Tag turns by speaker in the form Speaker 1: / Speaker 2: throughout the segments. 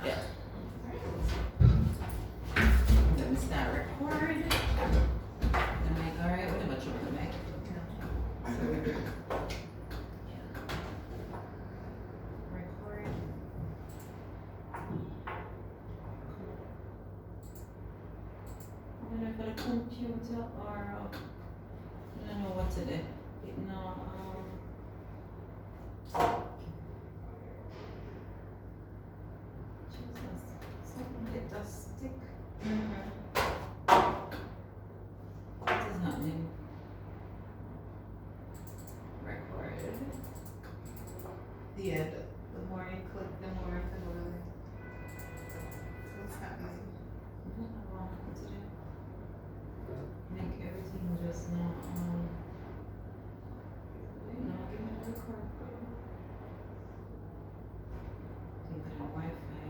Speaker 1: Yeah. Let me start recording. The mic, alright? What about you with the mic?
Speaker 2: I know we do.
Speaker 1: Record. I'm gonna put a computer or I don't know what to do. No, Jesus, something hit the stick. What is happening? Recorded.
Speaker 2: Yeah, the more you click, the more it will. What's happening?
Speaker 1: I don't know what to do. Make everything just not give me the record. Think of the Wi-Fi.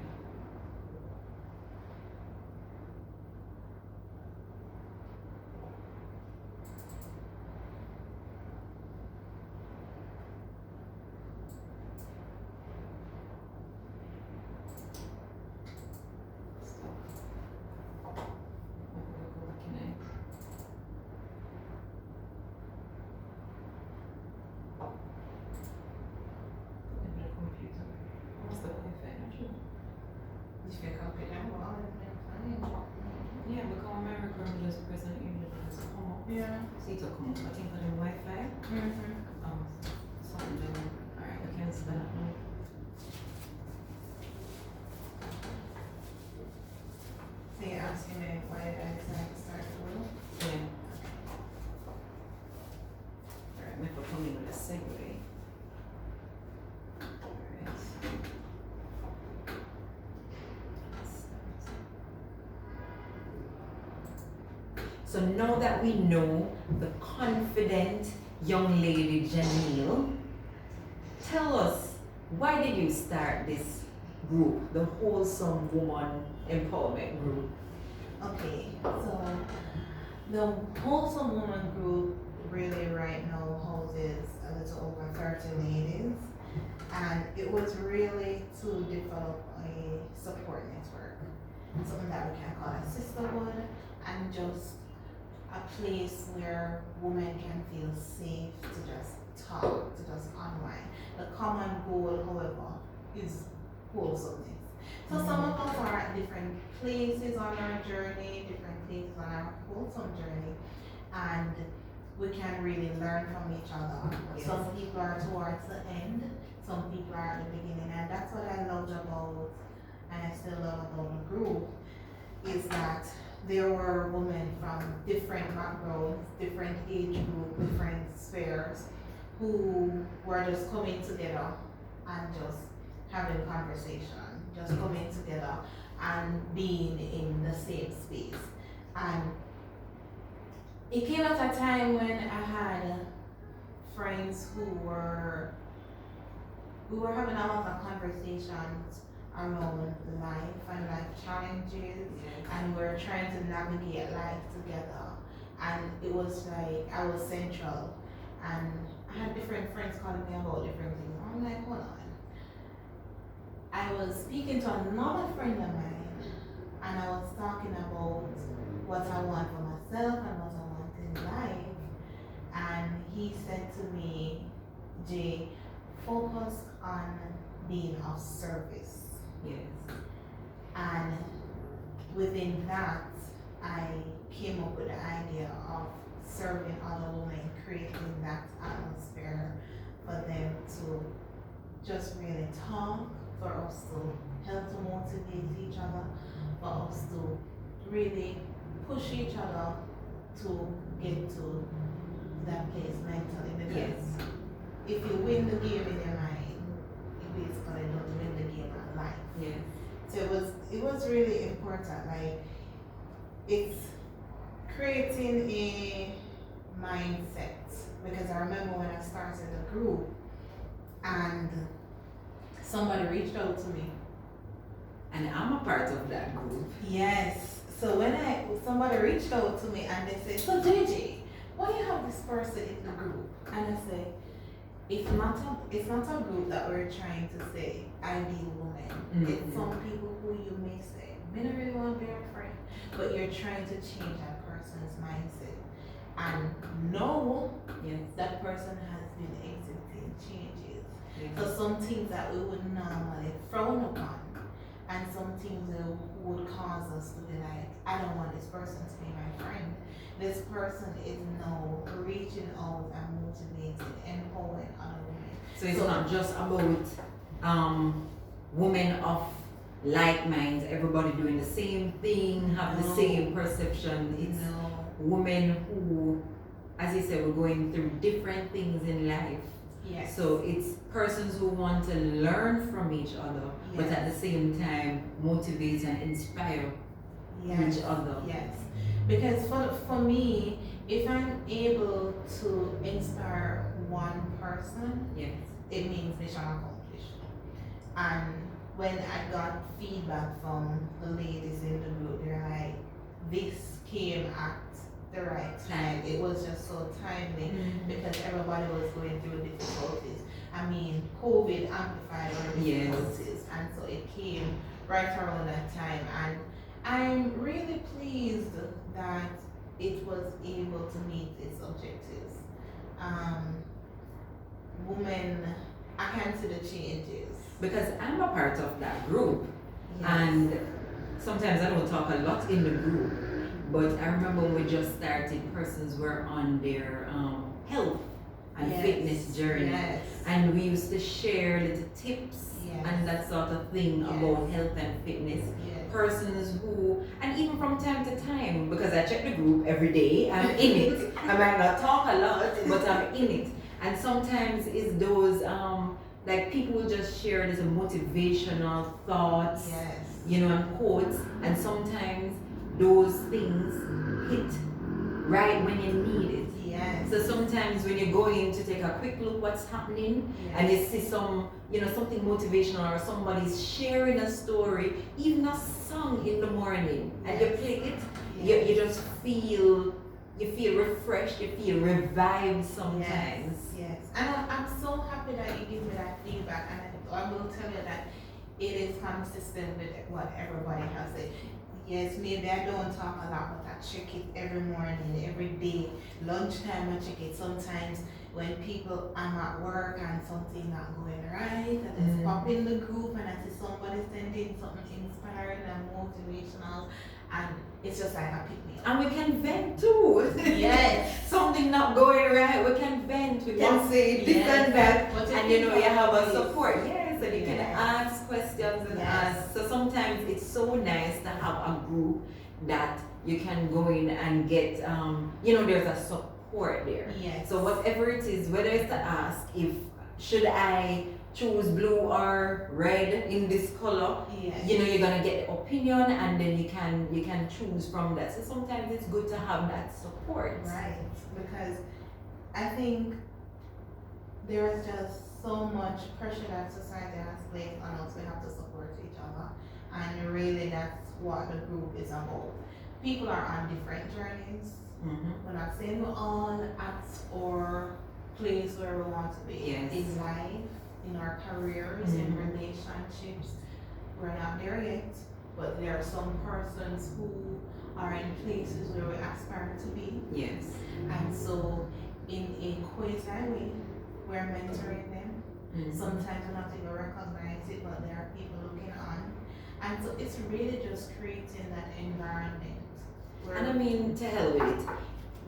Speaker 1: Yeah, because America just present usually just come up.
Speaker 2: Yeah.
Speaker 1: See to come up. I think for the Wi-Fi. Something different. Alright, we can start now.
Speaker 2: So you're asking me why I decided to start the room?
Speaker 1: Yeah. Alright, maybe we'll come in with a segue. Alright. So now that we know the confident young lady Jahnille, tell us, why did you start this group, the Wholesome Woman Empowerment Group?
Speaker 2: Okay, so the Wholesome Woman Group really right now houses a little over 30 ladies, and it was really to develop a support network, something that we can call a sisterhood, and just a place where women can feel safe to just talk, to just unwind. The common goal, however, is wholesomeness. So some of us are at different places on our journey, different places on our wholesome journey, and we can really learn from each other.
Speaker 1: Yes.
Speaker 2: Some people are towards the end, some people are at the beginning, and that's what I loved about, and I still love about the group, is that there were women from different backgrounds, different age groups, different spheres, who were just coming together and just having conversation, just coming together and being in the same space. And it came at a time when I had friends we were having a lot of conversations around life and life challenges, and we're trying to navigate life together. And it was like I was central, and I had different friends calling me about different things. I'm like, hold on. I was speaking to another friend of mine, and I was talking about what I want for myself and what I want in life. And he said to me, Jay, focus on being of service.
Speaker 1: Yes.
Speaker 2: And within that, I came up with the idea of serving other women, creating that atmosphere for them to just really talk, for us to help to motivate each other, for us to really push each other to get to that place mentally. Because if you win the game in your mind, you basically don't win the game of life.
Speaker 1: Yes.
Speaker 2: So it was really important. Like, it's creating a mindset, because I remember when I started the group and somebody reached out to me.
Speaker 1: And I'm a part of that group.
Speaker 2: Yes. So when somebody reached out to me and they said, so JJ, why you have this person in the group? And I say, it's not a group that we're trying to say ideal woman. It's some people who you may say, "Me don't really want to be a friend," but you're trying to change that person's mindset and know that person has been exiting changes. So some things that we would normally frown upon, and some things that would cause us to be like, "I don't want this person to be my friend." This person is now reaching out and motivating, empowering other women.
Speaker 1: So it's not just about women of like minds, everybody doing the same thing, have the same perception. It's women who, as you said, we're going through different things in life.
Speaker 2: Yes.
Speaker 1: So it's persons who want to learn from each other, but at the same time motivate and inspire each other.
Speaker 2: Yes. Because for me, if I'm able to inspire one person, it means mission accomplished. And when I got feedback from the ladies in the group, they're like, "This came at the right time." It was just so timely because everybody was going through difficulties. I mean, COVID amplified our difficulties, and so it came right around that time. And I'm really pleased that it was able to meet its objectives. Women, I can see the changes.
Speaker 1: Because I'm a part of that group, and sometimes I don't talk a lot in the group, but I remember when we just started, persons were on their health and fitness journey, and we used to share little tips and that sort of thing about health and fitness. Persons who, and even from time to time, because I check the group every day, I'm in it. I might not talk a lot, but I'm in it. And sometimes it's those, like people will just share these motivational thoughts, and quotes, and sometimes those things hit right when you need it. So sometimes when you're going to take a quick look what's happening, and you see some, something motivational, or somebody's sharing a story, even a song in the morning, and you play it, you just feel, you feel refreshed, you feel revived sometimes.
Speaker 2: Yes. And I'm so happy that you give me that feedback, and I will tell you that it is consistent with what everybody has said. Yes, maybe I don't talk a lot, but I check it every morning, every day. Lunchtime, I check it. Sometimes when people, I'm at work and something not going right, I just pop in the group and I see somebody sending something inspiring and motivational, and it's just like a pick-me-up.
Speaker 1: And we can vent too. Something not going right, we can vent, we can say this and that, and you have a support. So you can ask questions and ask. So sometimes it's so nice to have a group that you can go in and get, there's a support there. So whatever it is, whether it's to ask if, should I choose blue or red in this color, you're gonna get the opinion, and then you can choose from that. So sometimes it's good to have that support.
Speaker 2: Right, because I think there is just so much pressure that society has placed on us. We have to support each other, and really that's what the group is about. People are on different journeys. We're not saying we're all at or place where we want to be in life, in our careers, in relationships. We're not there yet, but there are some persons who are in places where we aspire to be. And so in a quasi way, we're mentoring them. Sometimes we're not even recognize it, but there are people looking on. And so it's really just creating that environment.
Speaker 1: And I mean, to hell with it.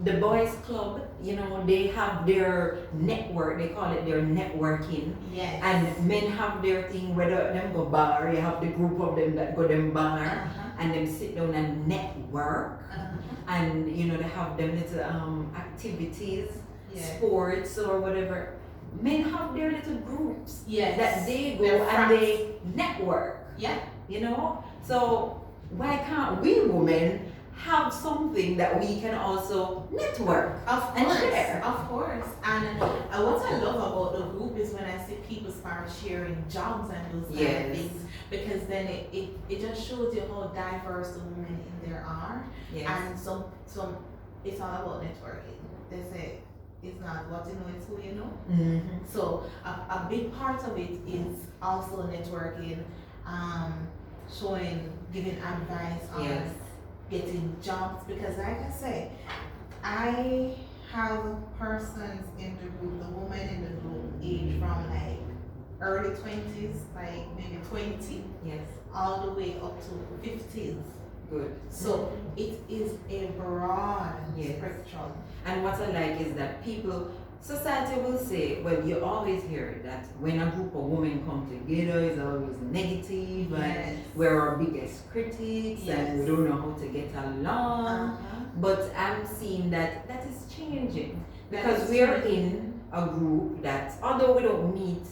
Speaker 1: The boys club, they have their network, they call it their networking. And men have their thing, whether them go bar, you have the group of them that go them bar, and them sit down and network. And they have them little activities, sports or whatever. Men have their little groups that they go and they network. So why can't we women have something that we can also network and share?
Speaker 2: Of course. And what I love about the group is when I see people start sharing jobs and those kind of things, because then it just shows you how diverse the women in there are. And some it's all about networking. They say is not what you know, it's who you know.
Speaker 1: Mm-hmm.
Speaker 2: So a big part of it is also networking, showing, giving advice on
Speaker 1: Yes.
Speaker 2: getting jobs, because like I say, I have persons in the group, the woman in the group, age from like early 20s, like maybe 20,
Speaker 1: Yes.
Speaker 2: all the way up to 50s.
Speaker 1: Good.
Speaker 2: So it is a broad
Speaker 1: Yes.
Speaker 2: spectrum.
Speaker 1: And what I like is that people, society will say, well, you always hear that when a group of women come together, it's always negative,
Speaker 2: Yes.
Speaker 1: and we're our biggest critics, and we
Speaker 2: Yes.
Speaker 1: don't know how to get along.
Speaker 2: Uh-huh.
Speaker 1: But I'm seeing that that is changing,
Speaker 2: That
Speaker 1: because
Speaker 2: is
Speaker 1: we are
Speaker 2: changing.
Speaker 1: in a group that, although we don't meet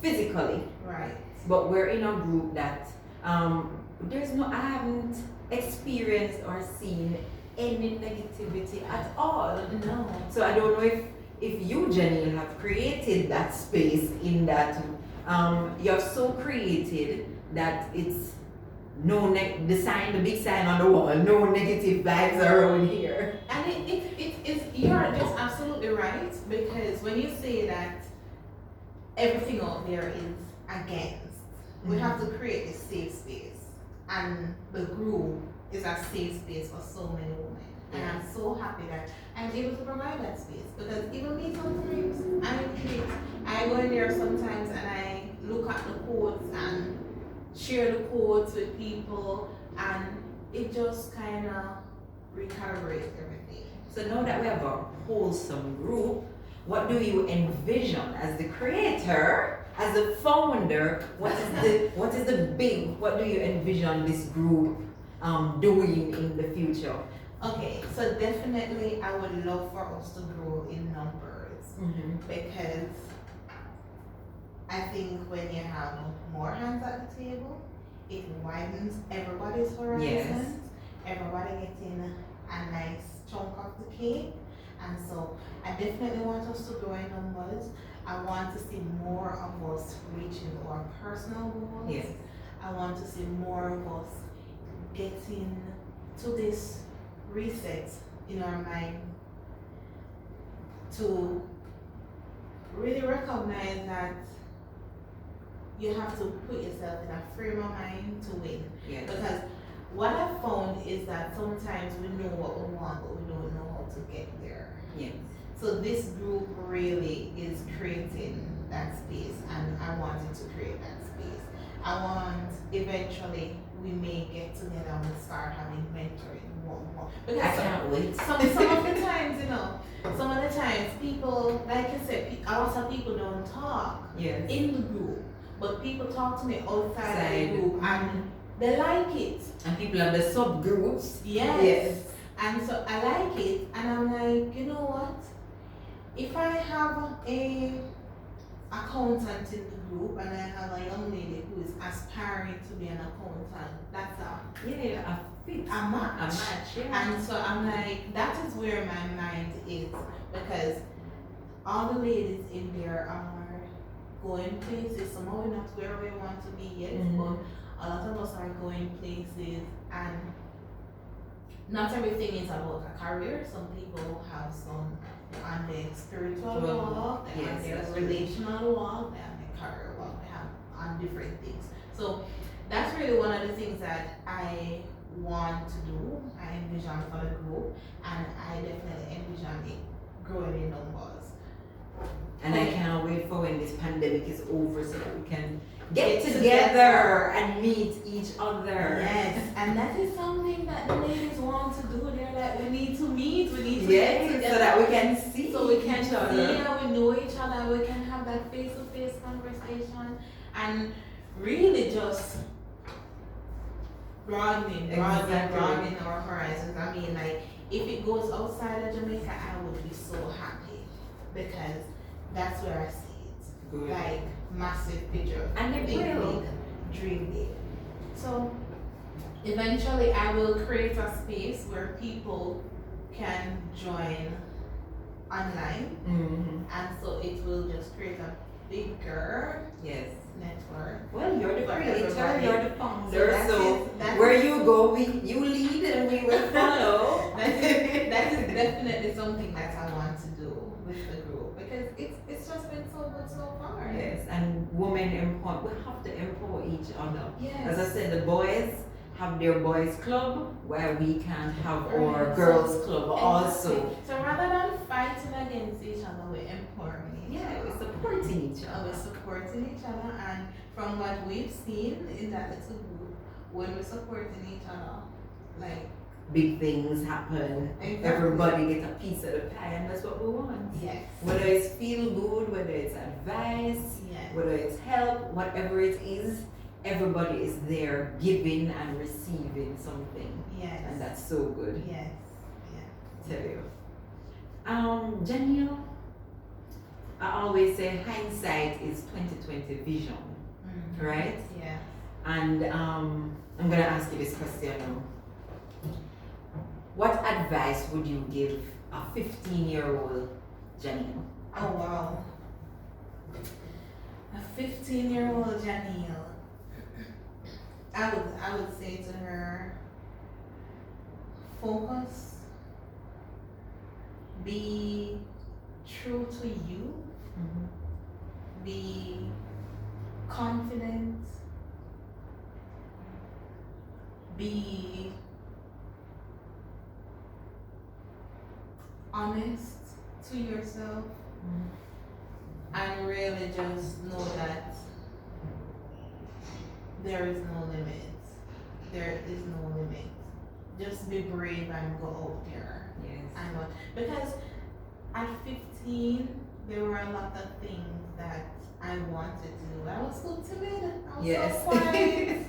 Speaker 1: physically,
Speaker 2: Right.
Speaker 1: but we're in a group that I haven't experienced or seen any negativity at all.
Speaker 2: No.
Speaker 1: So I don't know if you, Jahnille, have created that space in that you're so created that it's the big sign on the wall, no negative vibes around here.
Speaker 2: And it is, you're just absolutely right, because when you say that everything out there is against, we have to create a safe space. And the group is a safe space for so many women. And I'm so happy that I'm able to provide that space, because even me sometimes, I go in there sometimes and I look at the quotes and share the quotes with people, and it just kind of recalibrates everything.
Speaker 1: So now that we have a wholesome group, what do you envision as the creator, as the founder? What do you envision this group doing in the future?
Speaker 2: Okay, so definitely I would love for us to grow in numbers, because I think when you have more hands at the table, it widens everybody's horizons.
Speaker 1: Yes.
Speaker 2: Everybody getting a nice chunk of the cake. And so I definitely want us to grow in numbers. I want to see more of us reaching our personal goals.
Speaker 1: Yes.
Speaker 2: I want to see more of us getting to this reset in our mind, to really recognize that you have to put yourself in a frame of mind to win.
Speaker 1: Yes.
Speaker 2: Because what I've found is that sometimes we know what we want, but we don't know how to get there.
Speaker 1: Yes.
Speaker 2: So this group really is creating that space, and I wanted to create that space. I want eventually we may get together and start having mentoring one-on-one.
Speaker 1: I can't wait.
Speaker 2: Some of the times, some of the times people, like I said, a lot of people don't talk
Speaker 1: Yes.
Speaker 2: in the group, but people talk to me outside the group, and
Speaker 1: Mhm.
Speaker 2: they like it.
Speaker 1: And people have the subgroups.
Speaker 2: Yes.
Speaker 1: Yes.
Speaker 2: And so I like it, and I'm like, you know what? If I have a accountant in the group, and I have a young lady who is aspiring to be an accountant, that's a
Speaker 1: fit.
Speaker 2: a match.
Speaker 1: A match, yeah.
Speaker 2: And so I'm like, that is where my mind is, because all the ladies in there are going places. Some are not where we want to be yet, but a lot of us are going places, and not everything is about a career. Some people have some on their spiritual walk, they have their relational walk, they have their career walk, they have on different things. So that's really one of the things that I want to do. I envision for the group, and I definitely envision it growing in numbers.
Speaker 1: And I can't wait for when this pandemic is over so that we can get together and meet each other.
Speaker 2: Yes, and that is something that the ladies want to do. They're like, we need to meet, we need to get
Speaker 1: Yes,
Speaker 2: together.
Speaker 1: so that we can see
Speaker 2: So we can
Speaker 1: each
Speaker 2: see
Speaker 1: other.
Speaker 2: and we know each other, we can have that face-to-face conversation, and really just broadening our horizons. I mean, like, if it goes outside of Jamaica, I would be so happy, because that's where I see it.
Speaker 1: Good.
Speaker 2: Like, massive picture.
Speaker 1: And it
Speaker 2: big,
Speaker 1: will.
Speaker 2: big, dream big. So eventually I will create a space where people can join online, and so it will just create a bigger
Speaker 1: Yes.
Speaker 2: network.
Speaker 1: Well, you're the
Speaker 2: For
Speaker 1: creator,
Speaker 2: everybody.
Speaker 1: you're the founder, so
Speaker 2: that's
Speaker 1: where you go, you lead and we will follow.
Speaker 2: that is definitely something that I want to do. with the group because it's just been so good so far.
Speaker 1: Yes, and women empower. We have to empower each other.
Speaker 2: Yes.
Speaker 1: As I said, the boys have their boys club where we can have our
Speaker 2: Right.
Speaker 1: girls club also.
Speaker 2: Exactly. So rather than fighting against each other, we're empowering each
Speaker 1: Yeah,
Speaker 2: other.
Speaker 1: we're supporting each other.
Speaker 2: We're supporting each other, and from what we've seen in that little group, when we're supporting each other, like
Speaker 1: Big things happen.
Speaker 2: exactly.
Speaker 1: Everybody gets a piece of the pie, and that's what we want.
Speaker 2: Yes.
Speaker 1: Whether it's feel good, whether it's advice,
Speaker 2: Yes.
Speaker 1: whether it's help, whatever it is, everybody is there giving and receiving something,
Speaker 2: Yes.
Speaker 1: and that's so good.
Speaker 2: Yes.
Speaker 1: Tell you. Jahnille, I always say hindsight is 2020 vision,
Speaker 2: Mm-hmm.
Speaker 1: right?
Speaker 2: Yeah.
Speaker 1: And I'm gonna ask you this question now. What advice would you give a 15-year-old Jahnille?
Speaker 2: Oh wow. A 15-year-old Jahnille. I would say to her, focus, be true to you, be confident, be honest to yourself, and really just know that there is no limit. There is no limit. Just be brave and go out there.
Speaker 1: Yes.
Speaker 2: And what? Because at 15, there were a lot of things that I wanted to do. I was so timid. I was
Speaker 1: Yes.
Speaker 2: so quiet.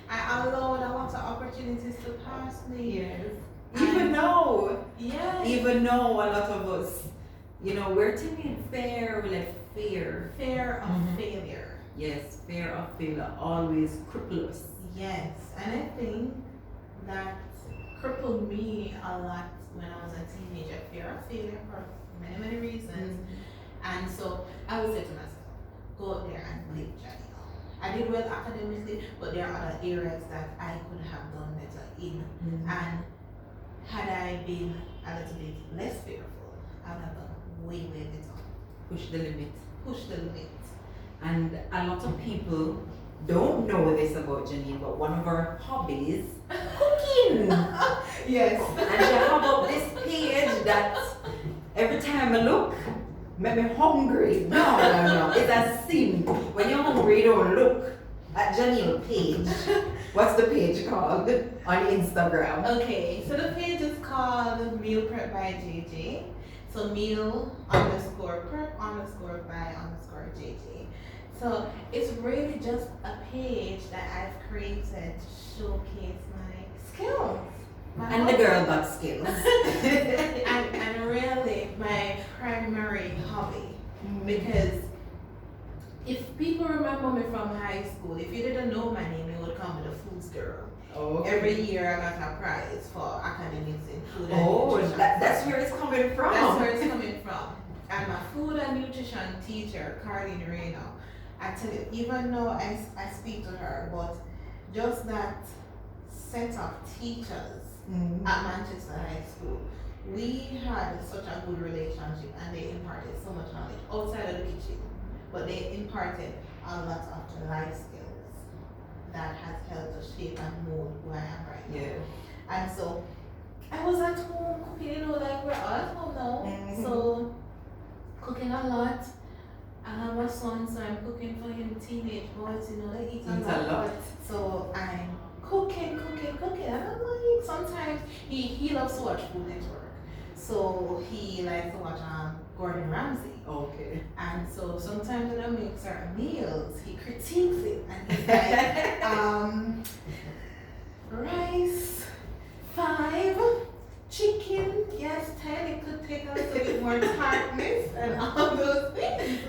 Speaker 2: I allowed a lot of opportunities to pass me.
Speaker 1: Yes.
Speaker 2: Yeah.
Speaker 1: Even though a lot of us, we're timid, we let fear.
Speaker 2: Fear of
Speaker 1: Mhm.
Speaker 2: failure.
Speaker 1: Yes, fear of failure always cripples us.
Speaker 2: Yes. And I think that crippled me a lot when I was a teenager. Fear of failure for many, many reasons. And so I would say to myself, go out there and play Jahnille. I did well academically, but there are other areas that I could have done better in. And had I been a little bit less fearful, I would have done way, way better.
Speaker 1: Push the limit.
Speaker 2: Push the limit.
Speaker 1: And a lot of people don't know this about Jahnille, but one of her hobbies, cooking.
Speaker 2: Yes.
Speaker 1: And she have up this page that every time I look, make me hungry. No. It's a sin. When you're hungry, you don't look at Jahnille page. What's the page called on Instagram?
Speaker 2: Okay, so the page is called Meal Prep by JJ. So meal_prep_by_JJ. So it's really just a page that I've created to showcase my skills.
Speaker 1: And the girl got skills.
Speaker 2: and really my primary hobby. Because if people remember me from high school, if you didn't know my name, you would come with a foods girl.
Speaker 1: Oh,
Speaker 2: Every year I got a prize for academics in food and
Speaker 1: oh,
Speaker 2: nutrition.
Speaker 1: that's where it's coming from.
Speaker 2: That's where it's coming from. And my food and nutrition teacher, Carlene Reno, I tell you, even though I speak to her, but just that set of teachers at Manchester High School, we had such a good relationship and they imparted so much knowledge outside of the kitchen, but they imparted a lot of life skills that has helped to shape and mold who I am right now.
Speaker 1: Yeah.
Speaker 2: And so I was at home cooking, like we're all at home now. So cooking a lot. I have a son, so I'm cooking for him. Teenage boys, they eat a lot. So I'm cooking. And I'm like, sometimes he loves to watch Food Network. So he likes to watch Gordon Ramsay.
Speaker 1: Okay.
Speaker 2: And so sometimes when I make certain meals, he critiques it and he's like, rice, 5, chicken, yes, 10, it could take a little bit more tartness and all those things.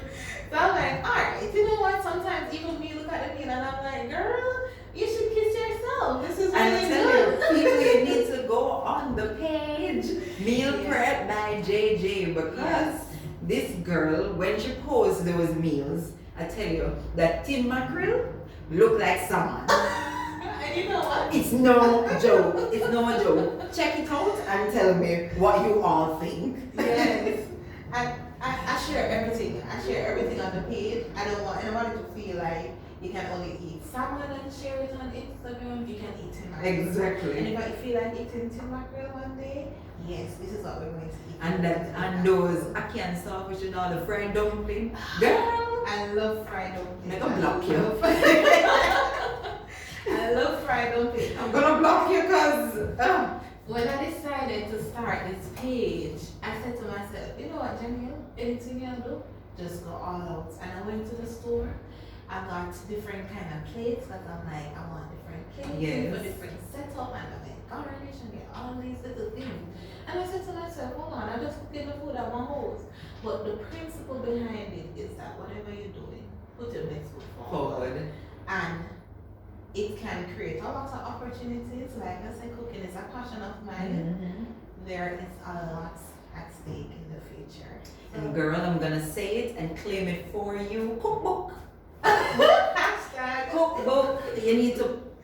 Speaker 2: So I'm like, alright, you know what, sometimes even me look at the meal and I'm like, girl, you should kiss yourself. This is really good.
Speaker 1: People, you need to go on the page, Meal Prep by JJ, because this girl, when she posts those meals, I tell you, that tin mackerel look like salmon.
Speaker 2: And you know what?
Speaker 1: It's no joke. It's no joke. Check it out and tell me what you all think.
Speaker 2: Yes. And share everything. I share everything on the page. I don't want anybody to feel like you can only eat salmon and share it on Instagram. You can eat tin mackerel.
Speaker 1: Exactly.
Speaker 2: And if I feel like eating tin mackerel one day, yes, this is what we're going to eat.
Speaker 1: And those ackee and saltfish and all the fried dumpling. Girl!
Speaker 2: I love fried dumpling.
Speaker 1: I'm gonna block you.
Speaker 2: I love fried dumpling.
Speaker 1: I'm gonna block you because
Speaker 2: When I decided to start this page, I said to myself, you know what, Jahnille, anything you do, just go all out. And I went to the store. I got different kind of plates because I'm like, I want different plates for different setup, and I get garnish and get all these little things. And I said to myself, hold on, I'm just cooking the food at my house. But the principle behind it is that whatever you're doing, put your best foot forward. And it can create a lot of opportunities. Like I said, cooking is a passion of mine. There is a lot at stake in the future.
Speaker 1: And girl, I'm gonna say it and claim it for you. Cookbook.
Speaker 2: Hashtag
Speaker 1: Cookbook.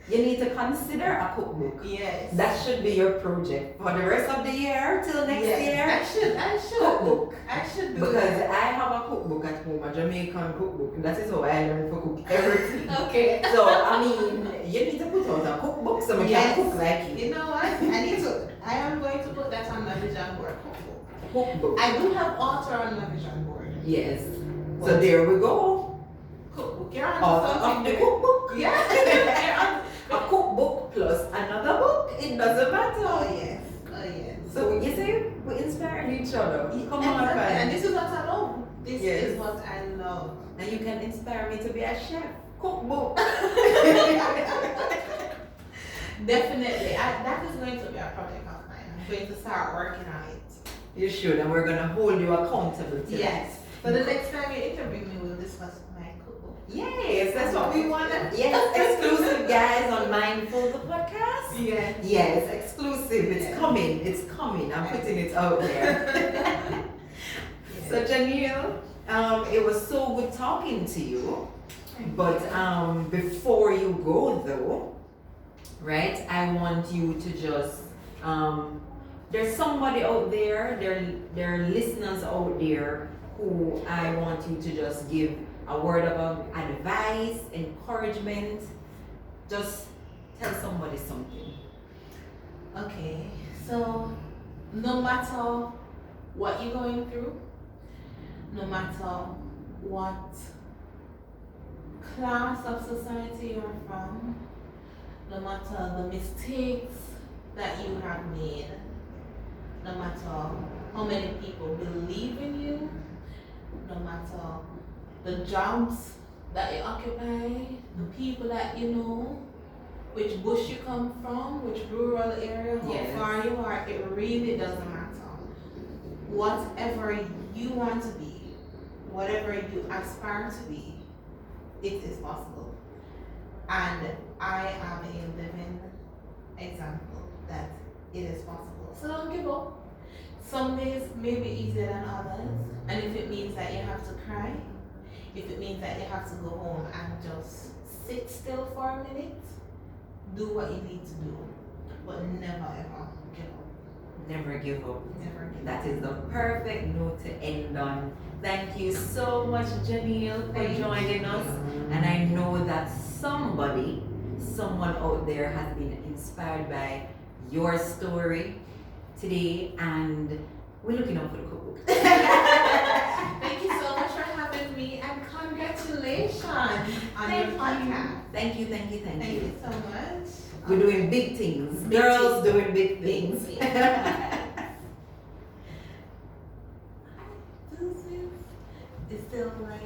Speaker 1: You need to consider a cookbook.
Speaker 2: Yes.
Speaker 1: That should be your project for the rest of the year till next year.
Speaker 2: I should.
Speaker 1: Cookbook.
Speaker 2: I should do
Speaker 1: Because
Speaker 2: that.
Speaker 1: I have a cookbook at home, a Jamaican cookbook. That is how I learned to cook everything.
Speaker 2: Okay.
Speaker 1: So I mean, you need to put out a cookbook so we can cook like you.
Speaker 2: You know what? I am going to put that on my vision board.
Speaker 1: Cookbook.
Speaker 2: I do have author on my vision board.
Speaker 1: Yes. So there we go.
Speaker 2: Cookbook. You're on
Speaker 1: Author
Speaker 2: something
Speaker 1: of the
Speaker 2: there.
Speaker 1: cookbook.
Speaker 2: Yeah.
Speaker 1: A cookbook plus another book. It doesn't matter.
Speaker 2: Oh yes. Oh yes.
Speaker 1: So you see, we inspire each other. Come on,
Speaker 2: And
Speaker 1: friend.
Speaker 2: this is what I love. This
Speaker 1: Yes.
Speaker 2: is what I love.
Speaker 1: And you can inspire me to be a chef. Cookbook.
Speaker 2: Definitely. That is going to be a project of mine. I'm going to start working on it.
Speaker 1: You should, and we're gonna hold you accountable to
Speaker 2: Yes. But the next time you interview me, we'll discuss my cookbook.
Speaker 1: Yes, that's what we want. Yes, exclusive guys on Mindful the podcast.
Speaker 2: Yes.
Speaker 1: Yes, exclusive. It's
Speaker 2: Yeah.
Speaker 1: coming. It's coming. I'm putting it out there. So Jahnille, it was so good talking to you. But before you go though, right? I want you to just there's somebody out there, there are listeners out there who I want you to just give a word of advice, encouragement. Just tell somebody something.
Speaker 2: Okay. So no matter what you're going through, no matter what class of society you're from, no matter the mistakes that you have made, no matter how many people believe in you, no matter the jobs that you occupy, the people that you know, which bush you come from, which rural area, how
Speaker 1: Yes.
Speaker 2: far you are, it really doesn't matter. Whatever you want to be, whatever you aspire to be, it is possible. And I am a living example that it is possible. So don't give up. Some days may be easier than others. And if it means that you have to cry, if it means that you have to go home and just sit still for a minute, do what you need to do. But never ever give up.
Speaker 1: Never give up.
Speaker 2: Never give up.
Speaker 1: That is the perfect note to end on. Thank you so much, Jahnille, for
Speaker 2: Thank
Speaker 1: joining
Speaker 2: you.
Speaker 1: us. And I know that someone out there has been inspired by your story today, and we're looking out for the cookbook.
Speaker 2: Thank you so much for having me, and congratulations on your podcast.
Speaker 1: Thank you.
Speaker 2: Thank you so much.
Speaker 1: We're doing big things.
Speaker 2: Big
Speaker 1: Girls
Speaker 2: things.
Speaker 1: doing big things.
Speaker 2: This is still like